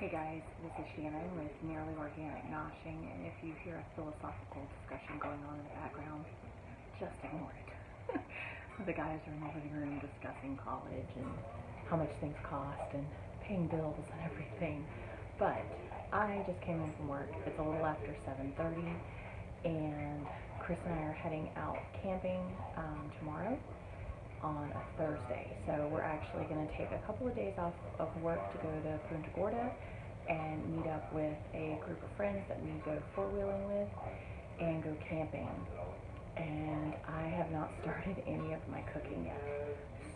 Hey guys, this is Shannon with Nearly Organic Noshing, and if you hear a philosophical discussion going on in the background, just ignore it. The guys are in the living room discussing college and how much things cost and paying bills and everything. But I just came in from work. It's a little after 7:30, and Chris and I are heading out camping tomorrow on a Thursday. So we're actually going to take a couple of days off of work to go to Punta Gorda and meet up with a group of friends that we go four-wheeling with and go camping. And I have not started any of my cooking yet.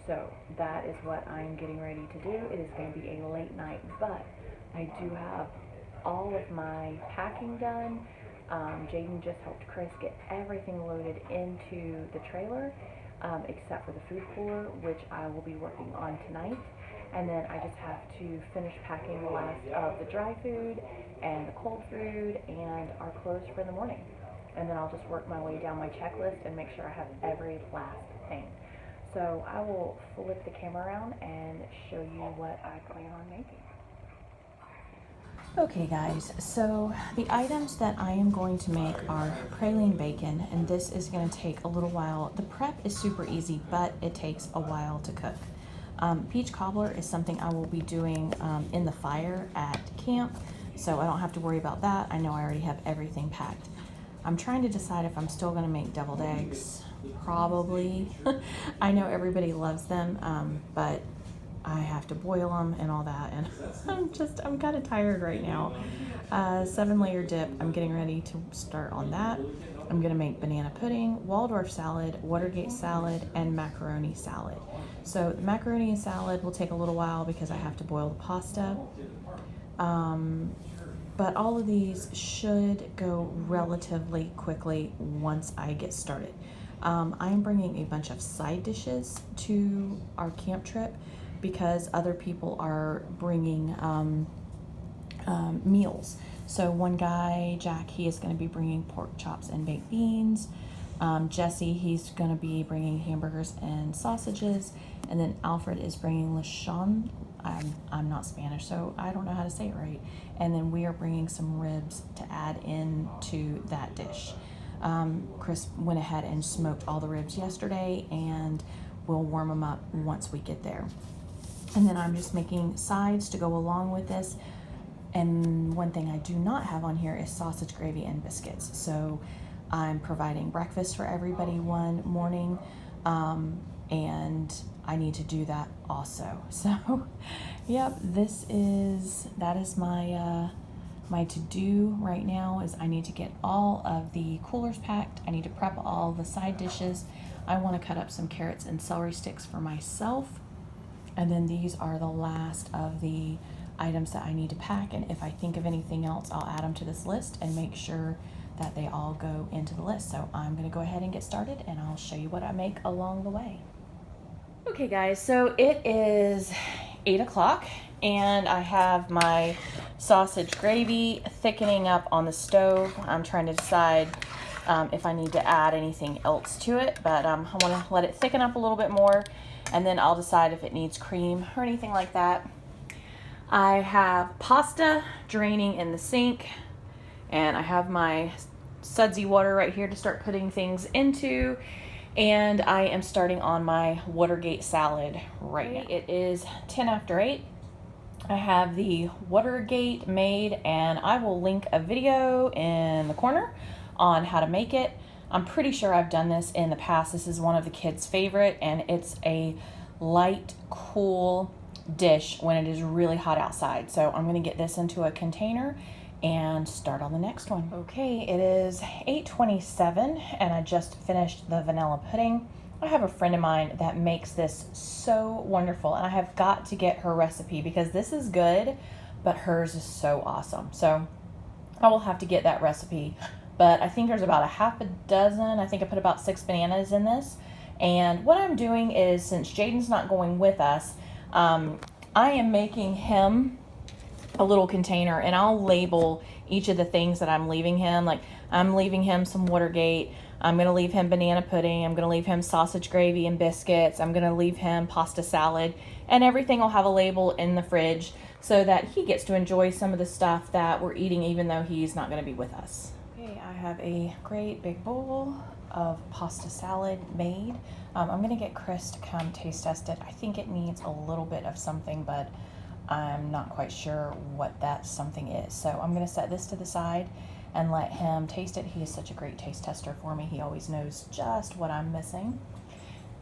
So that is what I'm getting ready to do. It is going to be a late night, but I do have all of my packing done. Jaden just helped Chris get everything loaded into the trailer, except for the food cooler, which I will be working on tonight. And then I just have to finish packing the last of the dry food and the cold food and our clothes for the morning. And then I'll just work my way down my checklist and make sure I have every last thing. So I will flip the camera around and show you what I plan on making. Okay guys, so the items that I am going to make are praline bacon, and this is going to take a little while. The prep is super easy, but it takes a while to cook. Peach cobbler is something I will be doing in the fire at camp, so I don't have to worry about that. I know I already have everything packed. I'm trying to decide if I'm still going to make deviled eggs. Probably. I know everybody loves them, but I have to boil them and all that, and I'm kind of tired right now. 7-layer dip, I'm getting ready to start on that. I'm gonna make banana pudding, Waldorf salad, Watergate salad, and macaroni salad. So the macaroni and salad will take a little while because I have to boil the pasta. But all of these should go relatively quickly once I get started. I'm bringing a bunch of side dishes to our camp trip because other people are bringing meals. So one guy, Jack, he is going to be bringing pork chops and baked beans. Jesse, he's going to be bringing hamburgers and sausages. And then Alfred is bringing lechon. I'm not Spanish, so I don't know how to say it right. And then we are bringing some ribs to add into that dish. Chris went ahead and smoked all the ribs yesterday, and we'll warm them up once we get there. And then I'm just making sides to go along with this. And one thing I do not have on here is sausage gravy and biscuits. So I'm providing breakfast for everybody one morning, and I need to do that also. So, yep, that is my my to-do right now is I need to get all of the coolers packed. I need to prep all the side dishes. I want to cut up some carrots and celery sticks for myself. And then these are the last of the items that I need to pack. And if I think of anything else, I'll add them to this list and make sure that they all go into the list. So I'm going to go ahead and get started, and I'll show you what I make along the way. Okay guys, so it is 8 o'clock and I have my sausage gravy thickening up on the stove. I'm trying to decide if I need to add anything else to it, but I want to let it thicken up a little bit more, and then I'll decide if it needs cream or anything like that. I have pasta draining in the sink, and I have my sudsy water right here to start putting things into, and I am starting on my Watergate salad right now. It is 10 after 8. I have the Watergate made, and I will link a video in the corner on how to make it. I'm pretty sure I've done this in the past. This is one of the kids' favorite, and it's a light, cool dish when it is really hot outside. So I'm going to get this into a container and start on the next one. Okay, it is 8:27 and I just finished the vanilla pudding. I have a friend of mine that makes this so wonderful, and I have got to get her recipe because this is good, but hers is so awesome. So I will have to get that recipe, but I think there's about a half a dozen. I think I put about 6 bananas in this. And what I'm doing is, since Jaden's not going with us, I am making him a little container, and I'll label each of the things that I'm leaving him. Like, I'm leaving him some Watergate, I'm going to leave him banana pudding, I'm going to leave him sausage gravy and biscuits, I'm going to leave him pasta salad, and everything will have a label in the fridge so that he gets to enjoy some of the stuff that we're eating even though he's not going to be with us. Okay, I have a great big bowl of pasta salad made. I'm going to get Chris to come taste test it. I think it needs a little bit of something, but I'm not quite sure what that something is. So I'm going to set this to the side and let him taste it. He is such a great taste tester for me. He always knows just what I'm missing.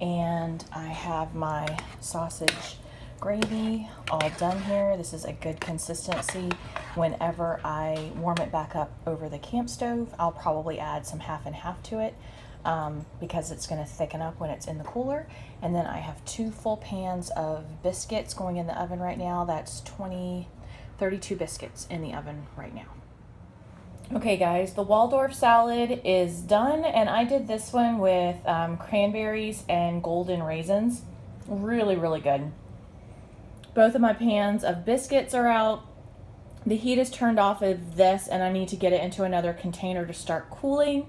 And I have my sausage gravy all done here. This is a good consistency. Whenever I warm it back up over the camp stove, I'll probably add some half and half to it because it's going to thicken up when it's in the cooler. And then I have 2 full pans of biscuits going in the oven right now. That's 32 biscuits in the oven right now. Okay guys, the Waldorf salad is done, and I did this one with cranberries and golden raisins. Really, really good. Both of my pans of biscuits are out. The heat is turned off of this, and I need to get it into another container to start cooling.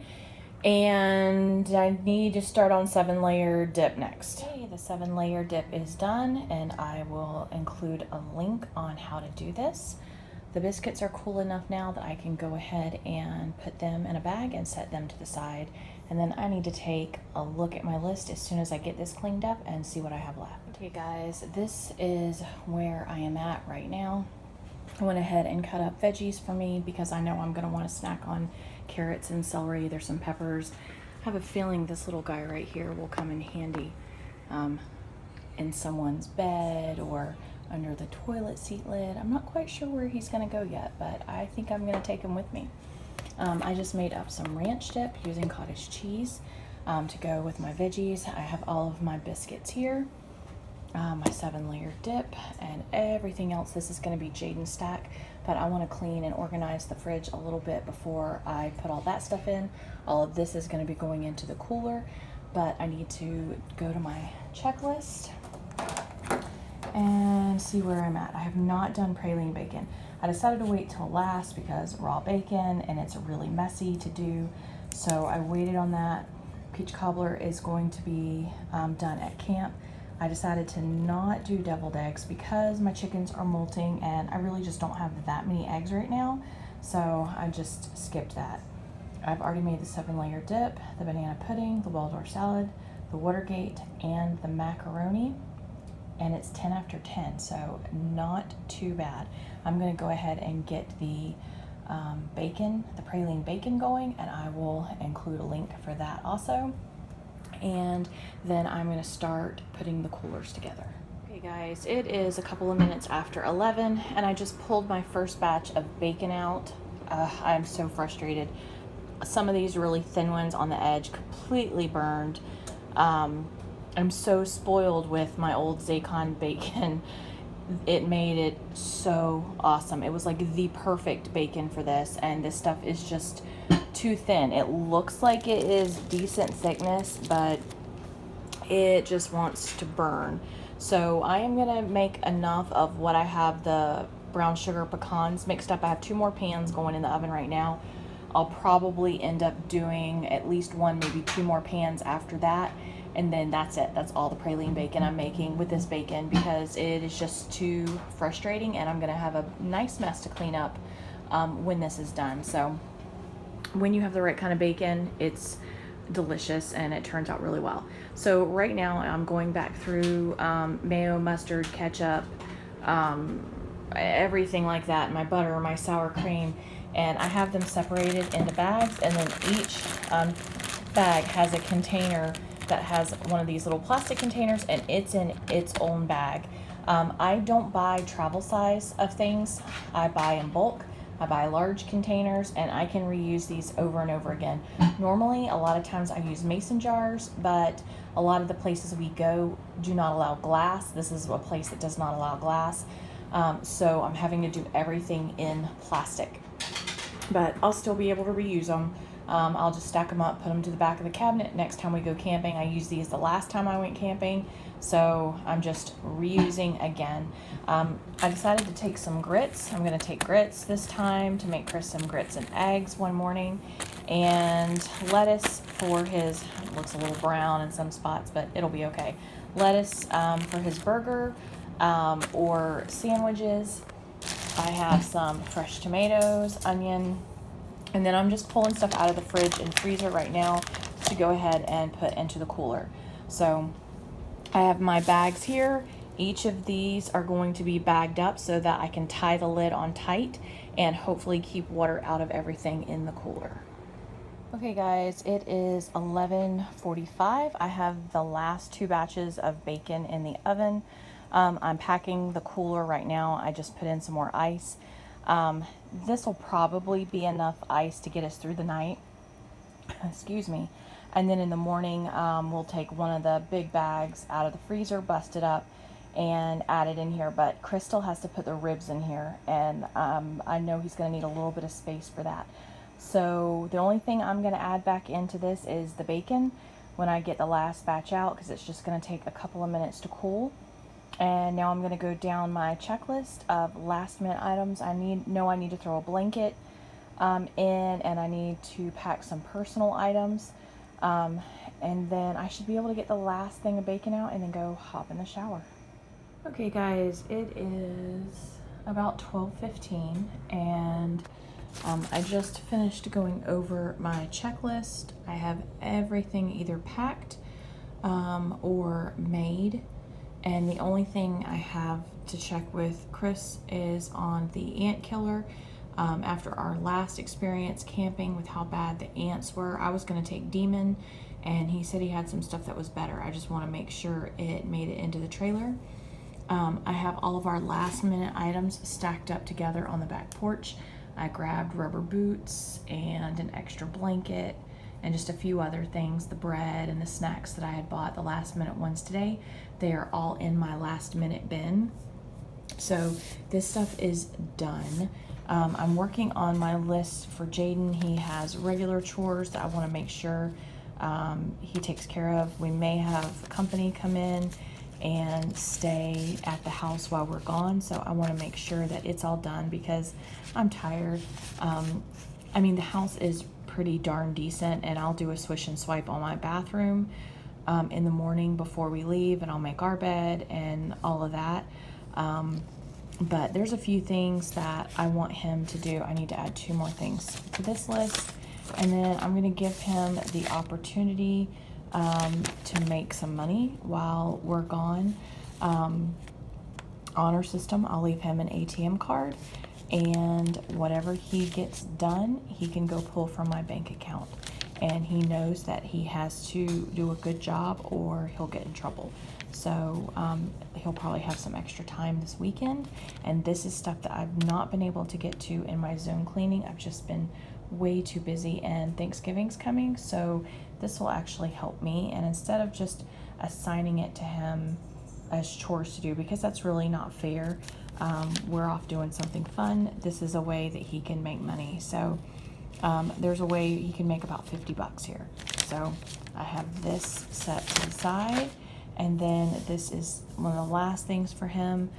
And I need to start on 7-layer dip next. Okay, the 7-layer dip is done, and I will include a link on how to do this. The biscuits are cool enough now that I can go ahead and put them in a bag and set them to the side. And then I need to take a look at my list as soon as I get this cleaned up and see what I have left. Okay guys, this is where I am at right now. I went ahead and cut up veggies for me because I know I'm going to want to snack on carrots and celery. There's some peppers. I have a feeling this little guy right here will come in handy in someone's bed or under the toilet seat lid. I'm not quite sure where he's going to go yet, but I think I'm going to take him with me. I just made up some ranch dip using cottage cheese to go with my veggies. I have all of my biscuits here, my 7-layer dip, and everything else. This is going to be Jaden stack, but I want to clean and organize the fridge a little bit before I put all that stuff in. All of this is going to be going into the cooler, but I need to go to my checklist and see where I'm at. I have not done praline bacon. I decided to wait till last because raw bacon and it's really messy to do, so I waited on that. Peach cobbler is going to be done at camp. I decided to not do deviled eggs because my chickens are molting and I really just don't have that many eggs right now, so I just skipped that. I've already made the 7-layer dip, the banana pudding, the Waldorf salad, the Watergate, and the macaroni. And it's 10 after 10, so not too bad. I'm going to go ahead and get the bacon, the praline bacon going, and I will include a link for that also. And then I'm going to start putting the coolers together. Okay guys, it is a couple of minutes after 11, and I just pulled my first batch of bacon out. I'm so frustrated. Some of these really thin ones on the edge completely burned. I'm so spoiled with my old Zacon bacon. It made it so awesome. It was like the perfect bacon for this, and this stuff is just too thin. It looks like it is decent thickness, but it just wants to burn. So I am gonna make enough of what I have the brown sugar pecans mixed up. I have 2 more pans going in the oven right now. I'll probably end up doing at least 1, maybe 2 more pans after that. And then that's it. That's all the praline bacon I'm making with this bacon because it is just too frustrating, and I'm going to have a nice mess to clean up when this is done. So when you have the right kind of bacon, it's delicious and it turns out really well. So right now I'm going back through mayo, mustard, ketchup, everything like that, my butter, my sour cream, and I have them separated into bags, and then each bag has a container that has one of these little plastic containers, and it's in its own bag. I don't buy travel size of things. I buy in bulk. I buy large containers, and I can reuse these over and over again. Normally, a lot of times I use mason jars, but a lot of the places we go do not allow glass. This is a place that does not allow glass. So I'm having to do everything in plastic, but I'll still be able to reuse them. I'll just stack them up, put them to the back of the cabinet next time we go camping. I used these the last time I went camping, so I'm just reusing again. I decided to take some grits. I'm going to take grits this time to make Chris some grits and eggs one morning, and lettuce for his, it looks a little brown in some spots, but it'll be okay. Lettuce for his burger or sandwiches. I have some fresh tomatoes, onion, and then I'm just pulling stuff out of the fridge and freezer right now to go ahead and put into the cooler. So I have my bags here. Each of these are going to be bagged up so that I can tie the lid on tight and hopefully keep water out of everything in the cooler. Okay guys, it is 11:45. I have the last 2 batches of bacon in the oven. I'm packing the cooler right now. I just put in some more ice. This will probably be enough ice to get us through the night. Excuse me. And then in the morning, we'll take one of the big bags out of the freezer, bust it up, and add it in here. But Crystal has to put the ribs in here, and I know he's going to need a little bit of space for that. So the only thing I'm going to add back into this is the bacon when I get the last batch out, because it's just going to take a couple of minutes to cool. And now I'm going to go down my checklist of last minute items. I need to throw a blanket in, and I need to pack some personal items. And then I should be able to get the last thing of bacon out and then go hop in the shower. Okay guys, it is about 12:15 and I just finished going over my checklist. I have everything either packed or made, and the only thing I have to check with Chris is on the ant killer. After our last experience camping with how bad the ants were, I was going to take Demon, and he said he had some stuff that was better. I just want to make sure it made it into the trailer. I have all of our last minute items stacked up together on the back porch. I grabbed rubber boots and an extra blanket and just a few other things, the bread and the snacks that I had bought, the last minute ones today. They are all in my last minute bin. So this stuff is done. I'm working on my list for Jaden. He has regular chores that I want to make sure he takes care of. We may have company come in and stay at the house while we're gone, so I want to make sure that it's all done because I'm tired. I mean, the house is pretty darn decent, and I'll do a swish and swipe on my bathroom in the morning before we leave, and I'll make our bed and all of that. But there's a few things that I want him to do. I need to add 2 more things to this list, and then I'm going to give him the opportunity to make some money while we're gone. Honor system, I'll leave him an ATM card, and whatever he gets done, he can go pull from my bank account. And he knows that he has to do a good job or he'll get in trouble. So he'll probably have some extra time this weekend. And this is stuff that I've not been able to get to in my zone cleaning. I've just been way too busy, and Thanksgiving's coming, so this will actually help me. And instead of just assigning it to him as chores to do, because that's really not fair, we're off doing something fun. This is a way that he can make money. So there's a way he can make about $50 here. So I have this set to the side, and then this is one of the last things for him.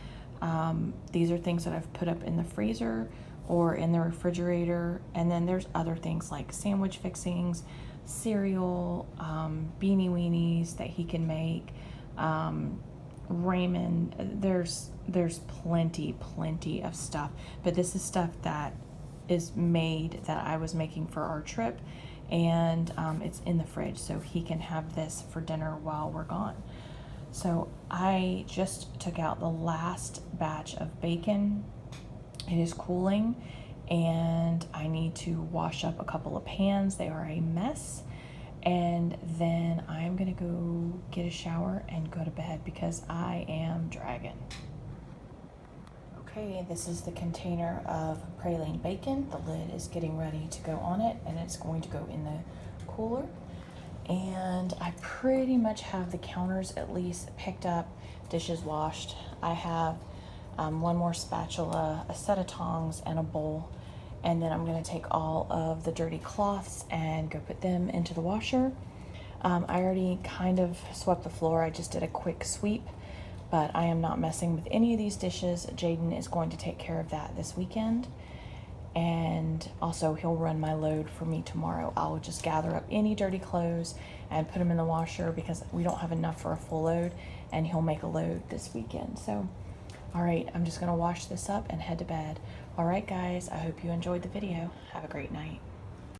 These are things that I've put up in the freezer or in the refrigerator, and then there's other things like sandwich fixings, cereal, beanie weenies that he can make, ramen. There's plenty of stuff, but this is stuff that is made that I was making for our trip, and it's in the fridge, so he can have this for dinner while we're gone. So I just took out the last batch of bacon. It is cooling, and I need to wash up a couple of pans. They are a mess. And then I'm gonna go get a shower and go to bed because I am dragging. Okay, this is the container of praline bacon. The lid is getting ready to go on it, and it's going to go in the cooler. And I pretty much have the counters at least picked up, dishes washed. I have one more spatula, a set of tongs, and a bowl. And then I'm going to take all of the dirty cloths and go put them into the washer. I already kind of swept the floor. I just did a quick sweep, but I am not messing with any of these dishes. Jaden is going to take care of that this weekend. And also he'll run my load for me tomorrow. I'll just gather up any dirty clothes and put them in the washer because we don't have enough for a full load, and he'll make a load this weekend. So All right, I'm just going to wash this up and head to bed. All right, guys, I hope you enjoyed the video. Have a great night.